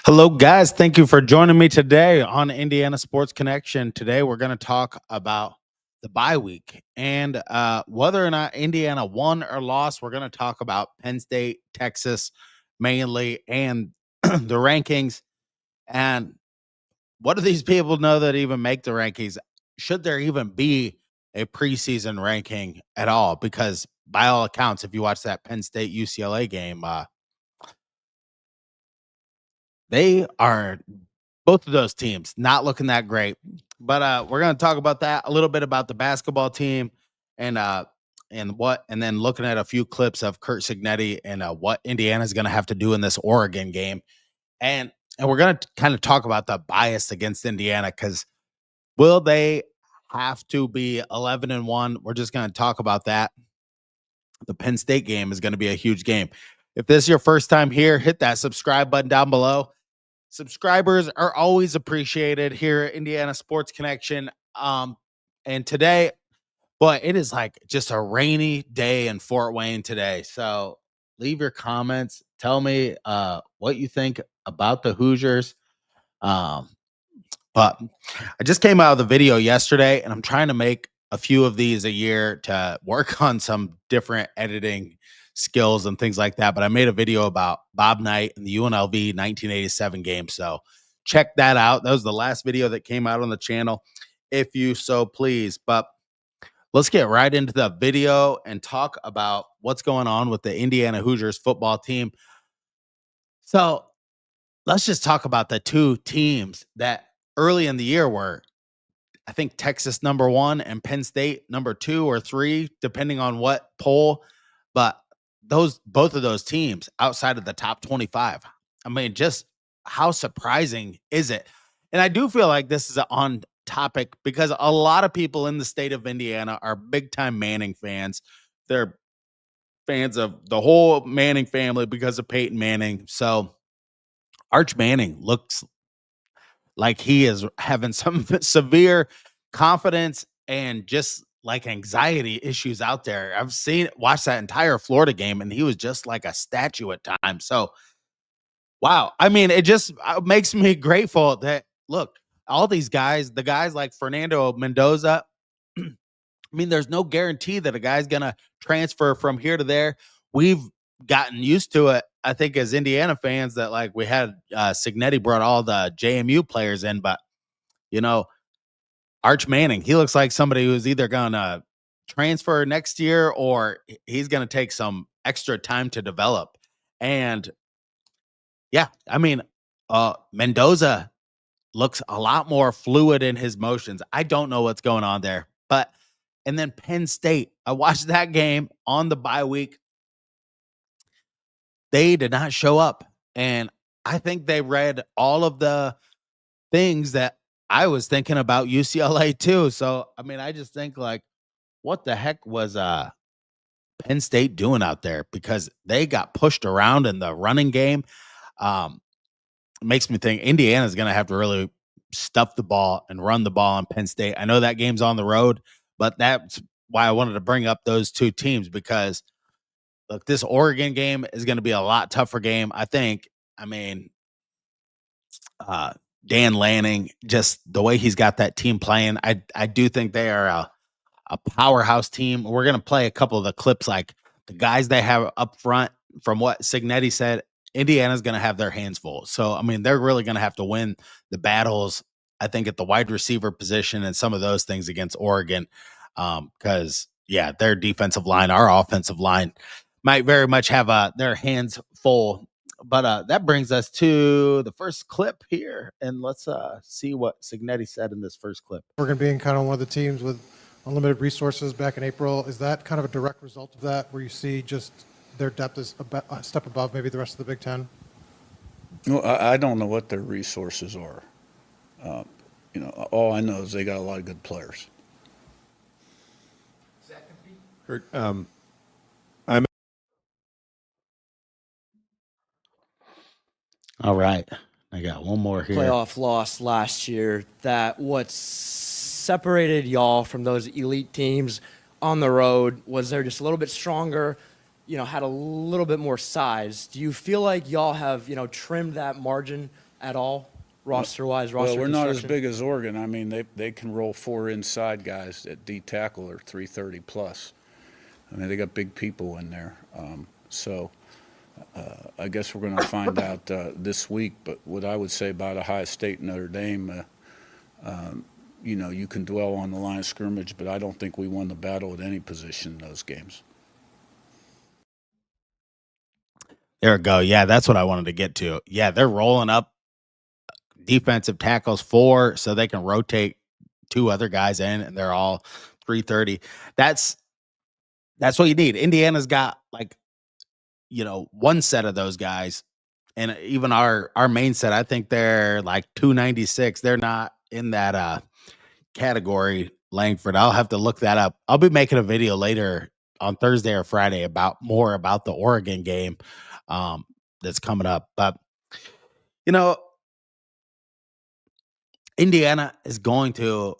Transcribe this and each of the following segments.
Hello, guys. Thank you for joining me today on Indiana Sports Connection. Today, we're going to talk about the bye week and whether or not Indiana won or lost. We're going to talk about Penn State, Texas, mainly, and the rankings. And what do these people know that even make the rankings? Should there even be a preseason ranking at all? Because by all accounts, if you watch that Penn State UCLA game, they are both of those teams not looking that great. But we're going to talk about that, a little bit about the basketball team and and then looking at a few clips of Kurt Signetti and what Indiana's going to have to do in this Oregon game. And we're going to kind of talk about the bias against Indiana, cuz will they have to be 11-1? We're just going to talk about that. The Penn State game is going to be a huge game. If this is your first time here, hit that subscribe button down below. Subscribers are always appreciated here at Indiana Sports Connection. And today, boy, it is like just a rainy day in Fort Wayne today. So leave your comments. Tell me what you think about the Hoosiers. Um, but I just came out of the video yesterday, and I'm trying to make a few of these a year to work on some different editing skills and things like that. But I made a video about Bob Knight and the UNLV 1987 game. So check that out. That was the last video that came out on the channel, if you so please. But let's get right into the video and talk about what's going on with the Indiana Hoosiers football team. So let's just talk about the two teams that early in the year were, I think, Texas number one and Penn State number two or three, depending on what poll. But both of those teams outside of the top 25. I mean, just how surprising is it? And I do feel like this is on topic because a lot of people in the state of Indiana are big time Manning fans. They're fans of the whole Manning family because of Peyton Manning. So Arch Manning looks like he is having some severe confidence and just like anxiety issues out there. I've watched that entire Florida game, and he was just like a statue at times. So, wow. I mean, it just makes me grateful that, look, all these guys, the guys like Fernando Mendoza, I mean, there's no guarantee that a guy's going to transfer from here to there. We've gotten used to it, I think, as Indiana fans, that like we had Signetti brought all the JMU players in, but you know, Arch Manning, he looks like somebody who's either going to transfer next year or he's going to take some extra time to develop. And yeah, I mean, Mendoza looks a lot more fluid in his motions. I don't know what's going on there, but and then Penn State, I watched that game on the bye week. They did not show up, and I think they read all of the things that I was thinking about UCLA too. So, I mean, I just think like, what the heck was Penn State doing out there? Because they got pushed around in the running game. Um, it makes me think Indiana's going to have to really stuff the ball and run the ball on Penn State. I know that game's on the road, but that's why I wanted to bring up those two teams because look, this Oregon game is going to be a lot tougher game, I think. I mean, Dan Lanning, just the way he's got that team playing, I do think they are a powerhouse team. We're going to play a couple of the clips, like the guys they have up front. From what Signetti said, Indiana's going to have their hands full. So, I mean, they're really going to have to win the battles, I think, at the wide receiver position and some of those things against Oregon. Because, yeah, their defensive line, our offensive line might very much have their hands full. But that brings us to the first clip here. And let's see what Signetti said in this first clip. Oregon being kind of one of the teams with unlimited resources back in April, is that kind of a direct result of that, where you see just their depth is a step above maybe the rest of the Big Ten? No, I don't know what their resources are. All I know is they got a lot of good players. Kurt, All right. I got one more here. Playoff loss last year, that what separated y'all from those elite teams on the road was they're just a little bit stronger, had a little bit more size. Do you feel like y'all have, trimmed that margin at all, roster-wise, Well, roster we're not as construction? big as Oregon. I mean, they can roll 4 inside guys at D tackle or 330 plus. I mean, they got big people in there. So I guess we're going to find out this week. But what I would say about Ohio State and Notre Dame, you can dwell on the line of scrimmage, but I don't think we won the battle at any position in those games. There we go. Yeah, that's what I wanted to get to. Yeah, they're rolling up defensive tackles 4 so they can rotate 2 other guys in, and they're all 330. That's what you need. Indiana's got like, one set of those guys, and even our main set, I think they're like 296. They're not in that category, Langford. I'll have to look that up. I'll be making a video later on Thursday or Friday about the Oregon game that's coming up. But you know, Indiana is going to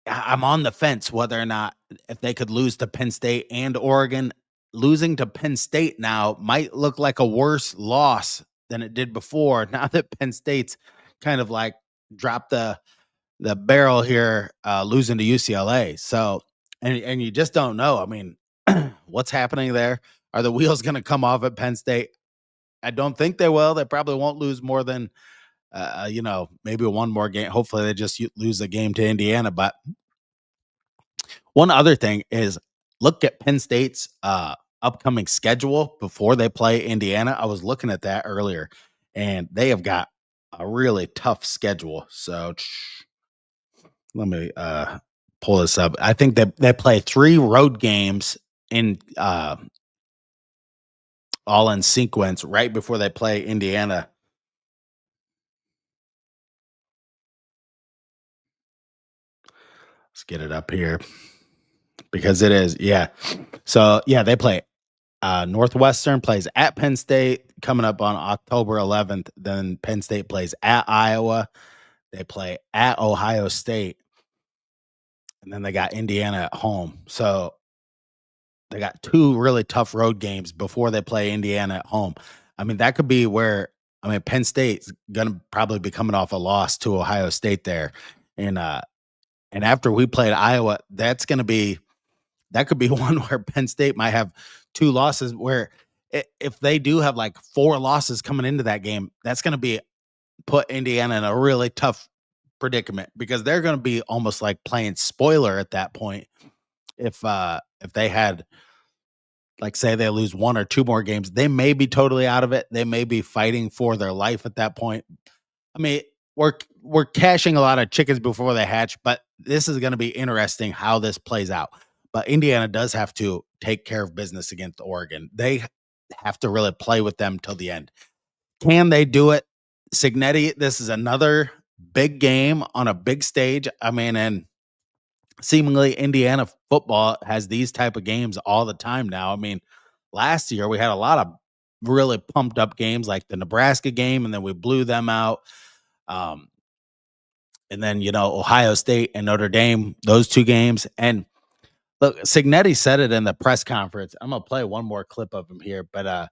I'm on the fence whether or not if they could lose to Penn State and Oregon. Losing to Penn State now might look like a worse loss than it did before. Now that Penn State's kind of like dropped the barrel here, losing to UCLA. So, and you just don't know. I mean, what's happening there? Are the wheels going to come off at Penn State? I don't think they will. They probably won't lose more than maybe one more game. Hopefully, they just lose the game to Indiana. But one other thing is look at Penn State's upcoming schedule before they play Indiana. I was looking at that earlier, and they have got a really tough schedule. So let me pull this up. I think they play 3 road games in all in sequence right before they play Indiana. Let's get it up here because it is, yeah. So yeah, they play Northwestern plays at Penn State coming up on October 11th. Then Penn State plays at Iowa. They play at Ohio State. And then they got Indiana at home. So they got 2 really tough road games before they play Indiana at home. I mean, that could be where Penn State's gonna probably be coming off a loss to Ohio State there. And after we played Iowa, that could be one where Penn State might have 2 losses where if they do have like 4 losses coming into that game, that's gonna be put Indiana in a really tough predicament because they're gonna be almost like playing spoiler at that point if they had, like, say they lose 1 or 2 more games, they may be totally out of it. They may be fighting for their life at that point. I mean, we're cashing a lot of chickens before they hatch, but this is going to be interesting how this plays out. But Indiana does have to take care of business against Oregon. They have to really play with them till the end. Can they do it? Signetti, this is another big game on a big stage. I mean, and seemingly Indiana football has these type of games all the time now. I mean, last year we had a lot of really pumped up games like the Nebraska game, and then we blew them out. Um, and then, Ohio State and Notre Dame, those 2 games. And look, Signetti said it in the press conference. I'm gonna play one more clip of him here, but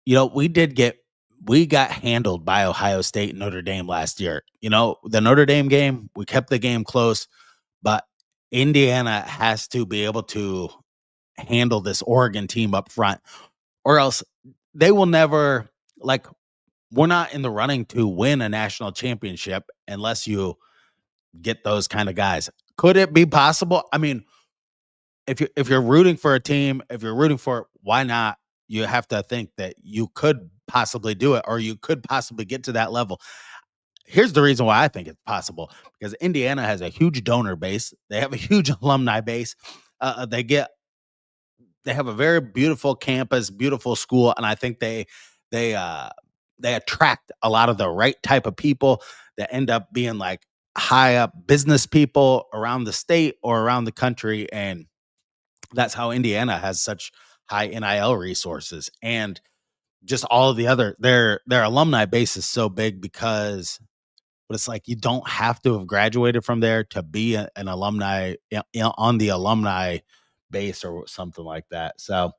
we got handled by Ohio State and Notre Dame last year. The Notre Dame game, we kept the game close. But Indiana has to be able to handle this Oregon team up front, or else they will never, like, we're not in the running to win a national championship unless you get those kind of guys. Could it be possible? I mean, if you're rooting for a team, if you're rooting for it, why not? You have to think that you could possibly do it, or you could possibly get to that level. Here's the reason why I think it's possible, because Indiana has a huge donor base. They have a huge alumni base. They have a very beautiful campus, beautiful school, and I think they uh they attract a lot of the right type of people that end up being like high up business people around the state or around the country, and that's how Indiana has such high NIL resources and just all of the other their alumni base is so big because but it's like you don't have to have graduated from there to be an alumni on the alumni base or something like that. So,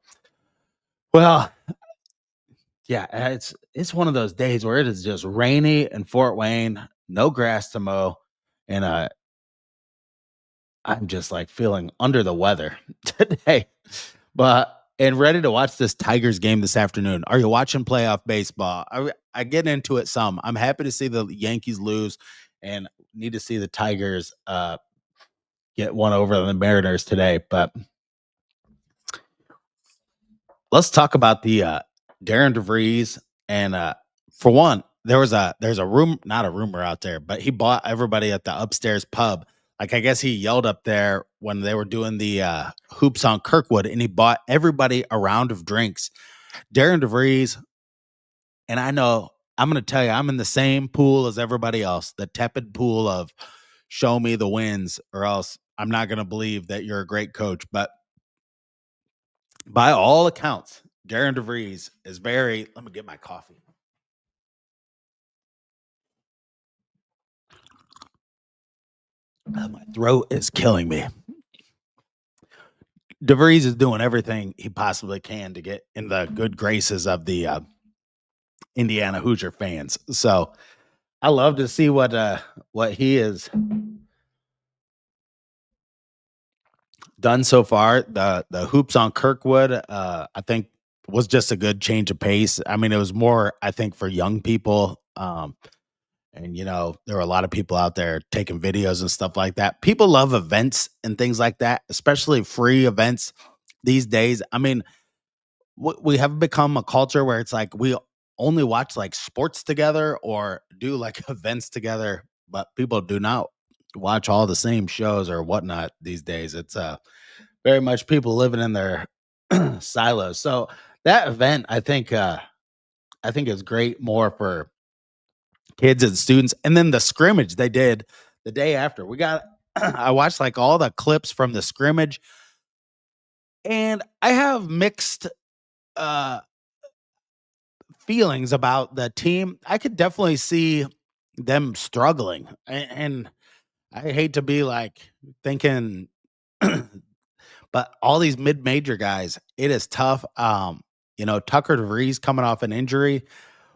well, Yeah, it's one of those days where it is just rainy in Fort Wayne, no grass to mow, and I'm just like feeling under the weather today. But and ready to watch this Tigers game this afternoon. Are you watching playoff baseball? I get into it some. I'm happy to see the Yankees lose, and need to see the Tigers get one over the Mariners today. But let's talk about the Darren DeVries and for one, there's a room not a rumor out there, but he bought everybody at the upstairs pub. Like I guess he yelled up there when they were doing the hoops on Kirkwood, and he bought everybody a round of drinks. Darren DeVries, and I know I'm going to tell you, I'm in the same pool as everybody else, the tepid pool of show me the wins, or else I'm not going to believe that you're a great coach. But by all accounts, Darren DeVries is very. Let me get my coffee. My throat is killing me. DeVries is doing everything he possibly can to get in the good graces of the Indiana Hoosier fans. So I love to see what he has done so far. The hoops on Kirkwood, I think, was just a good change of pace. I mean, it was more, I think, for young people. And there were a lot of people out there taking videos and stuff like that. People love events and things like that, especially free events these days. I mean, we have become a culture where it's like we only watch like sports together or do like events together, but people do not watch all the same shows or whatnot these days. It's very much people living in their silos. So that event, I think is great more for kids and students. And then the scrimmage they did the day after. We got I watched like all the clips from the scrimmage, and I have mixed uh feelings about the team. I could definitely see them struggling. And I hate to be like thinking but all these mid-major guys, it is tough. Tucker DeVries coming off an injury.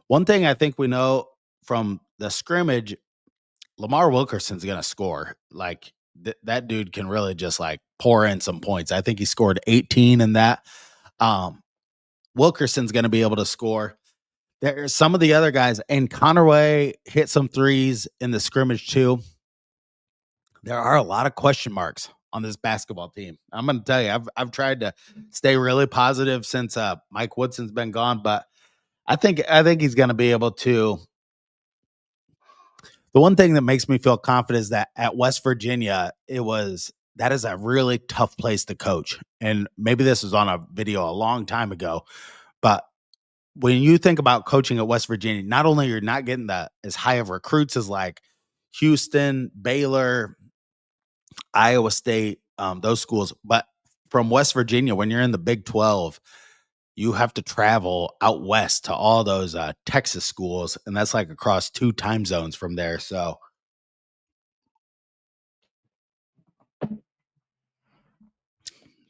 One thing I think we know from the scrimmage, Lamar Wilkerson's going to score. Like that dude can really just like pour in some points. I think he scored 18 in that. Um, Wilkerson's going to be able to score. There's some of the other guys, and Conaway hit some threes in the scrimmage too. There are a lot of question marks on this basketball team. I'm going to tell you, I've tried to stay really positive since Mike Woodson's been gone, but I think he's going to be able to. The one thing that makes me feel confident is that at West Virginia, that is a really tough place to coach. And maybe this was on a video a long time ago, but when you think about coaching at West Virginia, not only you're not getting as high of recruits as like Houston, Baylor, Iowa State, those schools, but from West Virginia, when you're in the Big 12, you have to travel out west to all those Texas schools, and that's like across 2 time zones from there. So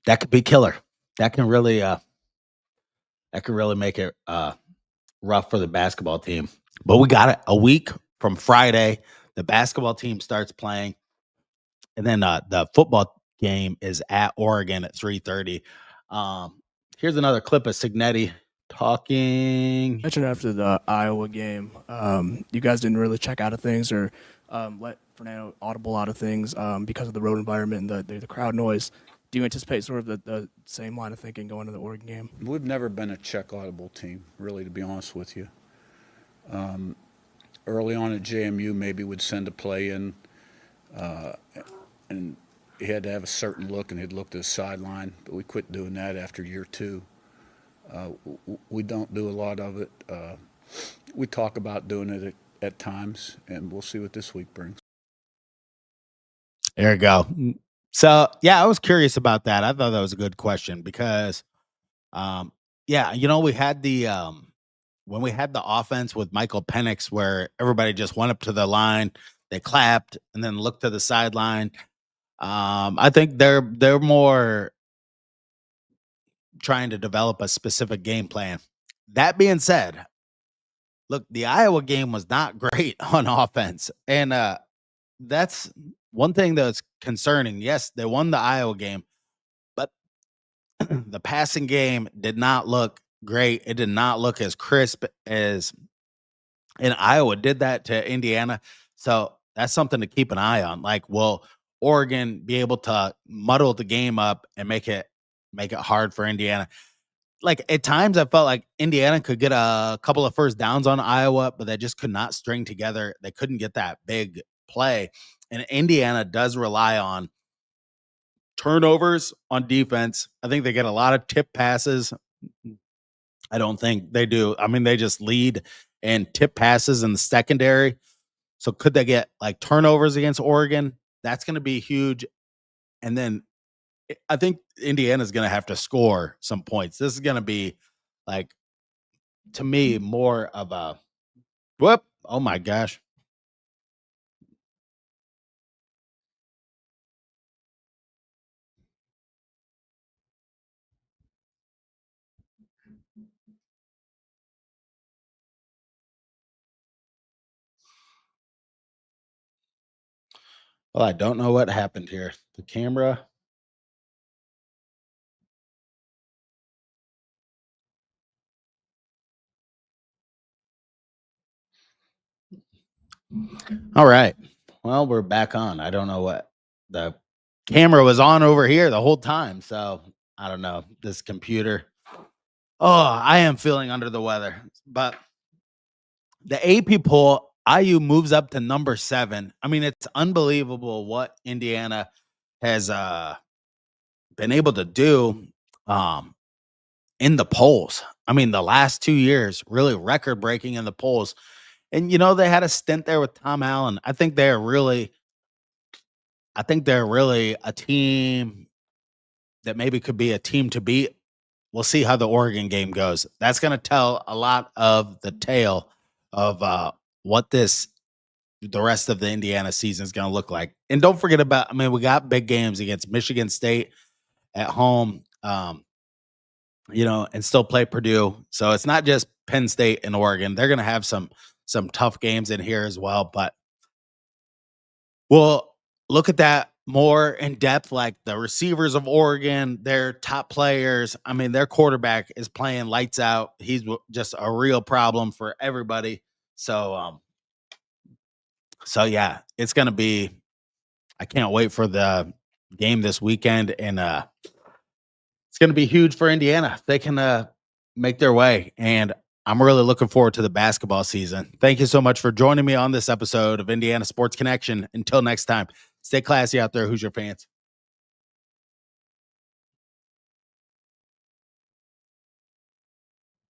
that could be killer. That can really uh that can really make it rough for the basketball team. But we got it a week from Friday. The basketball team starts playing, and then the football game is at Oregon at 3:30. Here's another clip of Signetti talking. Mentioned after the Iowa game, you guys didn't really check out of things or let Fernando audible out of things because of the road environment and the crowd noise. Do you anticipate sort of the same line of thinking going to the Oregon game? We've never been a check audible team, really, to be honest with you. Early on at JMU, maybe would send a play in, and he had to have a certain look, and he'd look to the sideline. But we quit doing that after year 2. We don't do a lot of it. We talk about doing it at times, and we'll see what this week brings. There you go. So yeah, I was curious about that. I thought that was a good question because, yeah, we had the when we had the offense with Michael Penix, where everybody just went up to the line, they clapped, and then looked to the sideline. I think they're more trying to develop a specific game plan. that being said, look, the Iowa game was not great on offense, and that's one thing that's concerning. Yes, they won the Iowa game, but the passing game did not look great. It did not look as crisp as and Iowa did that to Indiana. So that's something to keep an eye on. Like, will Oregon be able to muddle the game up and make it hard for Indiana? Like at times I felt like Indiana could get a couple of first downs on Iowa, but they just could not string together. They couldn't get that big play. And Indiana does rely on turnovers on defense. I think they get a lot of tip passes. I don't think they do. I mean, they just lead and tip passes in the secondary. So could they get like turnovers against Oregon? That's going to be huge. And then I think Indiana's going to have to score some points. This is going to be like, to me, more of a whoop. Oh my gosh. Well, I don't know what happened here. The camera. All right. Well, we're back on. I don't know what the camera was on over here the whole time. So I don't know. This computer. Oh, I am feeling under the weather. But the AP poll, IU moves up to number 7. I mean, it's unbelievable what Indiana has been able to do um, in the polls. I mean, the last 2 years, really record breaking in the polls. And they had a stint there with Tom Allen. I think they're really a team that maybe could be a team to beat. We'll see how the Oregon game goes. That's going to tell a lot of the tale of what the rest of the Indiana season is going to look like. And don't forget about, I mean, we got big games against Michigan State at home, and still play Purdue. So it's not just Penn State and Oregon. They're going to have some tough games in here as well. But we'll look at that more in depth, like the receivers of Oregon, their top players. I mean, their quarterback is playing lights out. He's just a real problem for everybody. So yeah, it's going to be, I can't wait for the game this weekend. And it's going to be huge for Indiana. If they can make their way. And I'm really looking forward to the basketball season. Thank you so much for joining me on this episode of Indiana Sports Connection. Until next time, stay classy out there, Hoosier fans.